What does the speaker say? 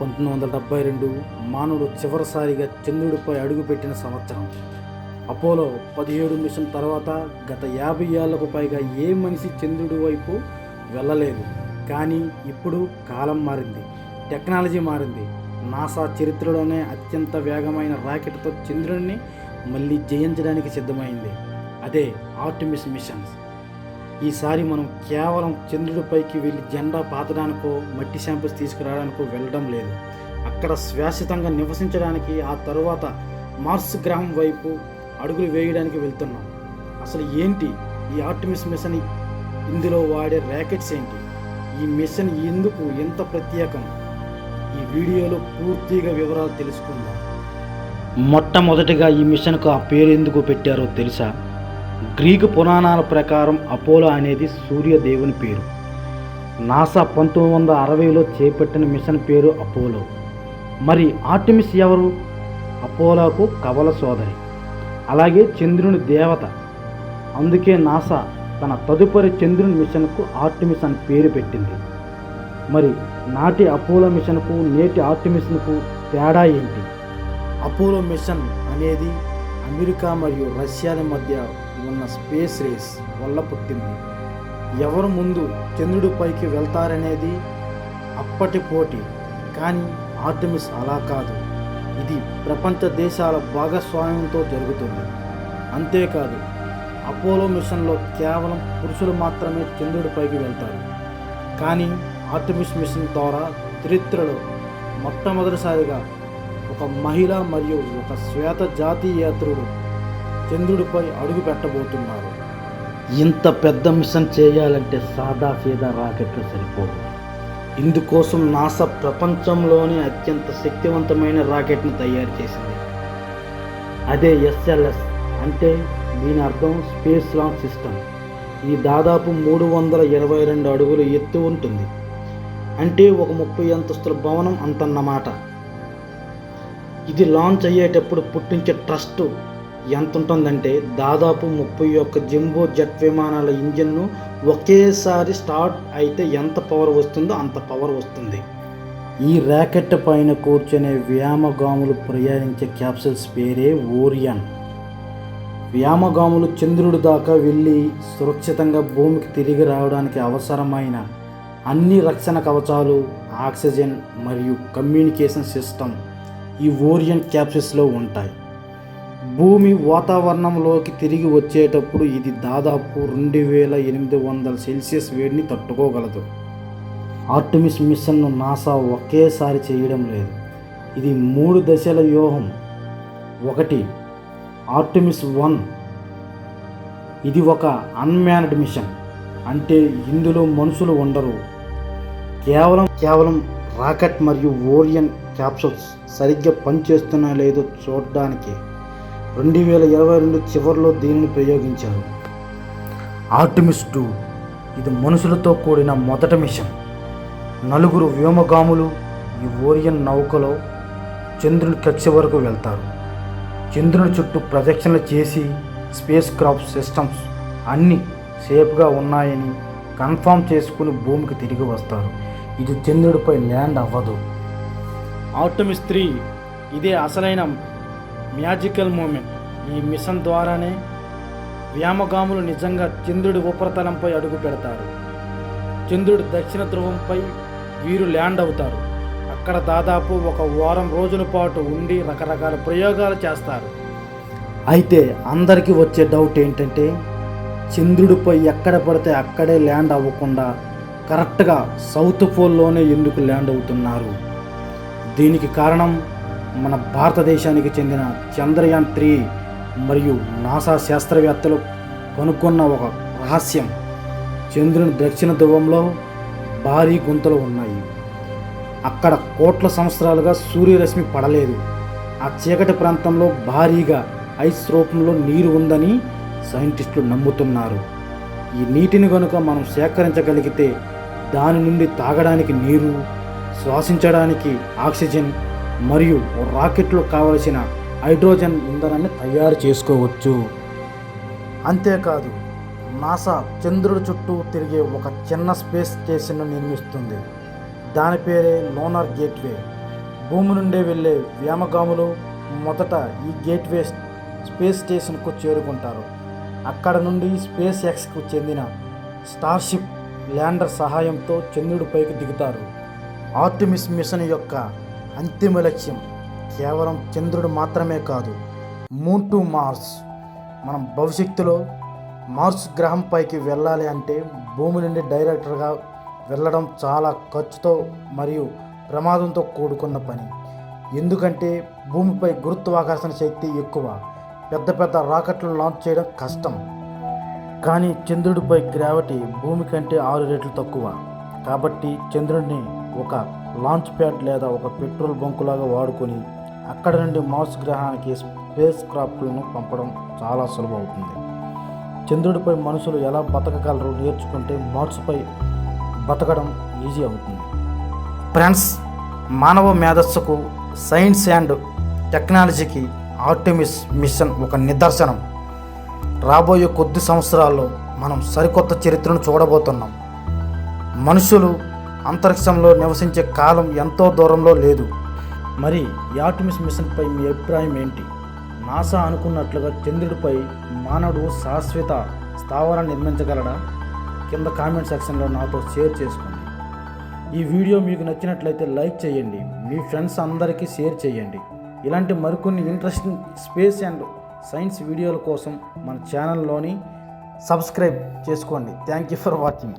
1972 మానవుడు చివరిసారిగా చంద్రుడిపై అడుగుపెట్టిన సంవత్సరం. అపోలో 17 మిషన్ తర్వాత గత 50 ఏళ్లకు పైగా ఏ మనిషి చంద్రుడి వైపు వెళ్ళలేదు. కానీ ఇప్పుడు కాలం మారింది, టెక్నాలజీ మారింది. నాసా చరిత్రలోనే అత్యంత వేగమైన రాకెట్తో చంద్రుడిని మళ్ళీ జయించడానికి సిద్ధమైంది. అదే ఆర్టెమిస్ మిషన్స్. ఈసారి మనం కేవలం చంద్రుడిపైకి వెళ్ళి జెండా పాతడానికో మట్టి శాంపిల్స్ తీసుకురావడానికో వెళ్ళడం లేదు. అక్కడ శాశ్వతంగా నివసించడానికి, ఆ తరువాత మార్స్ గ్రహం వైపు అడుగులు వేయడానికి వెళ్తున్నాం. అసలు ఏంటి ఈ ఆర్టెమిస్ మిషన్? ఇందులో వాడే ర్యాకెట్స్ ఏంటి? ఈ మిషన్ ఎందుకు ఎంత ప్రత్యేకం? ఈ వీడియోలో పూర్తిగా వివరాలు తెలుసుకుందాం. మొట్టమొదటిగా ఈ మిషన్కు ఆ పేరు ఎందుకు పెట్టారో తెలుసా? గ్రీకు పురాణాల ప్రకారం అపోలో అనేది సూర్యదేవుని పేరు. నాసా 1960లో చేపట్టిన మిషన్ పేరు అపోలో. మరి ఆర్టెమిస్ ఎవరు? అపోలోకు కవల సోదరి, అలాగే చంద్రుని దేవత. అందుకే నాసా తన తదుపరి చంద్రుని మిషన్కు ఆర్టెమిస్ అని పేరు పెట్టింది. మరి నాటి అపోలో మిషన్కు నేటి ఆర్టెమిస్కు తేడా ఏంటి? అపోలో మిషన్ అనేది అమెరికా మరియు రష్యాల మధ్య ఉన్న స్పేస్ రేస్ వల్ల పుట్టింది. ఎవరు ముందు చంద్రుడిపైకి వెళ్తారనేది అప్పటి పోటీ. కానీ ఆర్టెమిస్ అలా కాదు. ఇది ప్రపంచ దేశాల భాగస్వామ్యంతో జరుగుతుంది. అంతేకాదు, అపోలో మిషన్లో కేవలం పురుషులు మాత్రమే చంద్రుడిపైకి వెళ్తారు. కానీ ఆర్టెమిస్ మిషన్ ద్వారా చరిత్రలో మొట్టమొదటిసారిగా ఒక మహిళ మరియు ఒక శ్వేత జాతీయేతరుడు చంద్రుడిపై అడుగు పెట్టబోతున్నారు. ఇంత పెద్ద మిషన్ చేయాలంటే సీదా రాకెట్లు సరిపోవు. ఇందుకోసం నాసా ప్రపంచంలోని అత్యంత శక్తివంతమైన రాకెట్ను తయారు చేసింది. అదే SLS అంటే దీని అర్థం స్పేస్ లాంచ్ సిస్టమ్. ఇది దాదాపు 322 అడుగులు ఎత్తు ఉంటుంది. అంటే ఒక 30 అంతస్తుల భవనం అంతన్నమాట. ఇది లాంచ్ అయ్యేటప్పుడు పుట్టించే ట్రస్ట్ ఎంత ఉంటుందంటే దాదాపు 31 జంబో జెట్ విమానాల ఇంజిన్ను ఒకేసారి స్టార్ట్ అయితే ఎంత పవర్ వస్తుందో అంత పవర్ వస్తుంది. ఈ ర్యాకెట్ పైన కూర్చునే వ్యోమగాములు ప్రయాణించే క్యాప్సూల్స్ పేరే ఓరియన్. వ్యోమగాములు చంద్రుడి దాకా వెళ్ళి సురక్షితంగా భూమికి తిరిగి రావడానికి అవసరమైన అన్ని రక్షణ కవచాలు, ఆక్సిజన్ మరియు కమ్యూనికేషన్ సిస్టమ్ ఈ ఓరియన్ క్యాప్సూల్స్లో ఉంటాయి. భూమి వాతావరణంలోకి తిరిగి వచ్చేటప్పుడు ఇది దాదాపు 2800 సెల్సియస్ వేడిని తట్టుకోగలదు. ఆర్టెమిస్ మిషన్ను నాసా ఒకేసారి చేయడం లేదు. ఇది 3 దశల వ్యూహం. 1 ఆర్టెమిస్ 1. ఇది ఒక అన్మ్యాన్డ్ మిషన్. అంటే ఇందులో మనుషులు ఉండరు. కేవలం రాకెట్ మరియు ఓరియన్ క్యాప్సూల్స్ సరిగ్గా పనిచేస్తున్నా లేదో చూడడానికి 2022 చివరిలో దీనిని ప్రయోగించారు. ఆర్టెమిస్ 2. ఇది మనుషులతో కూడిన మొదటి మిషన్. 4 వ్యోమగాములు ఈ ఓరియన్ నౌకలో చంద్రుని కక్ష వరకు వెళ్తారు. చంద్రుని చుట్టూ ప్రదక్షిణలు చేసి స్పేస్ క్రాఫ్ట్ సిస్టమ్స్ అన్నీ సేఫ్గా ఉన్నాయని కన్ఫర్మ్ చేసుకుని భూమికి తిరిగి వస్తారు. ఇది చంద్రుడిపై ల్యాండ్ అవ్వదు. ఆర్టెమిస్ 3. ఇదే అసలైన మ్యాజికల్ మూమెంట్. ఈ మిషన్ ద్వారానే వ్యోమగాములు నిజంగా చంద్రుడి ఉపరితలంపై అడుగు పెడతారు. చంద్రుడి దక్షిణ ధ్రువంపై వీరు ల్యాండ్ అవుతారు. అక్కడ దాదాపు 1 వారం రోజుల పాటు ఉండి రకరకాల ప్రయోగాలు చేస్తారు. అయితే అందరికీ వచ్చే డౌట్ ఏంటంటే చంద్రుడిపై ఎక్కడ పడితే అక్కడే ల్యాండ్ అవ్వకుండా కరెక్ట్గా సౌత్ పోల్లోనే ఎందుకు ల్యాండ్ అవుతున్నారు? దీనికి కారణం మన భారతదేశానికి చెందిన చంద్రయాన్ 3 మరియు నాసా శాస్త్రవేత్తలు కనుగొన్న ఒక రహస్యం. చంద్రుని దక్షిణ ధ్రువంలో భారీ గుంతలు ఉన్నాయి. అక్కడ కోట్ల సంవత్సరాలుగా సూర్యరశ్మి పడలేదు. ఆ చీకటి ప్రాంతంలో భారీగా ఐస్ రూపంలో నీరు ఉందని సైంటిస్టులు నమ్ముతున్నారు. ఈ నీటిని కనుక మనం సేకరించగలిగితే దాని నుండి తాగడానికి నీరు, శ్వాసించడానికి ఆక్సిజన్ మరియు రాకెట్లో కావలసిన హైడ్రోజన్ ఇంధనాన్ని తయారు చేసుకోవచ్చు. అంతేకాదు, నాసా చంద్రుడి చుట్టూ తిరిగే ఒక చిన్న స్పేస్ స్టేషన్ను నిర్మిస్తుంది. దాని పేరే లోనార్ గేట్వే. భూమి నుండే వెళ్ళే వ్యోమగాములు మొదట ఈ గేట్వే స్పేస్ స్టేషన్కు చేరుకుంటారు. అక్కడ నుండి స్పేస్ ఎక్స్కు చెందిన స్టార్షిప్ ల్యాండర్ సహాయంతో చంద్రుడిపైకి దిగుతారు. ఆర్టెమిస్ మిషన్ యొక్క అంతిమ లక్ష్యం కేవలం చంద్రుడు మాత్రమే కాదు, మూన్ టు మార్స్. మనం భవిష్యత్తులో మార్స్ గ్రహంపైకి వెళ్ళాలి అంటే భూమి నుండి డైరెక్ట్గా వెళ్ళడం చాలా ఖర్చుతో మరియు ప్రమాదంతో కూడుకున్న పని. ఎందుకంటే భూమిపై గురుత్వాకర్షణ శక్తి ఎక్కువ, పెద్ద పెద్ద రాకెట్లు లాంచ్ చేయడం కష్టం. కానీ చంద్రుడిపై గ్రావిటీ భూమి కంటే 6 రెట్లు తక్కువ. కాబట్టి చంద్రుడిని ఒక లాంచ్ ప్యాడ్ లేదా ఒక పెట్రోల్ బంకులాగా వాడుకొని అక్కడ నుండి మార్స్ గ్రహానికి స్పేస్ క్రాఫ్ట్లను పంపడం చాలా సులభం అవుతుంది. చంద్రుడిపై మనుషులు ఎలా బతకగలరో నేర్చుకుంటే మార్స్పై బతకడం ఈజీ అవుతుంది. ఫ్రెండ్స్, మానవ మేధస్సుకు, సైన్స్ అండ్ టెక్నాలజీకి ఆర్టెమిస్ మిషన్ ఒక నిదర్శనం. రాబోయే కొద్ది సంవత్సరాల్లో మనం సరికొత్త చరిత్రను చూడబోతున్నాం. మనుషులు అంతరిక్షంలో నివసించే కాలం ఎంతో దూరంలో లేదు. మరి ఈ ఆర్టెమిస్ మిషన్పై మీ అభిప్రాయం ఏంటి? నాసా అనుకున్నట్లుగా చంద్రుడిపై మానవుడు శాశ్వత స్థావరాన్ని నిర్మించగలడా? కింద కామెంట్ సెక్షన్లో నాతో షేర్ చేసుకోండి. ఈ వీడియో మీకు నచ్చినట్లయితే లైక్ చేయండి, మీ ఫ్రెండ్స్ అందరికీ షేర్ చేయండి. ఇలాంటి మరికొన్ని ఇంట్రెస్టింగ్ స్పేస్ అండ్ సైన్స్ వీడియోల కోసం మన ఛానల్లోని సబ్స్క్రైబ్ చేసుకోండి. Thank you for watching.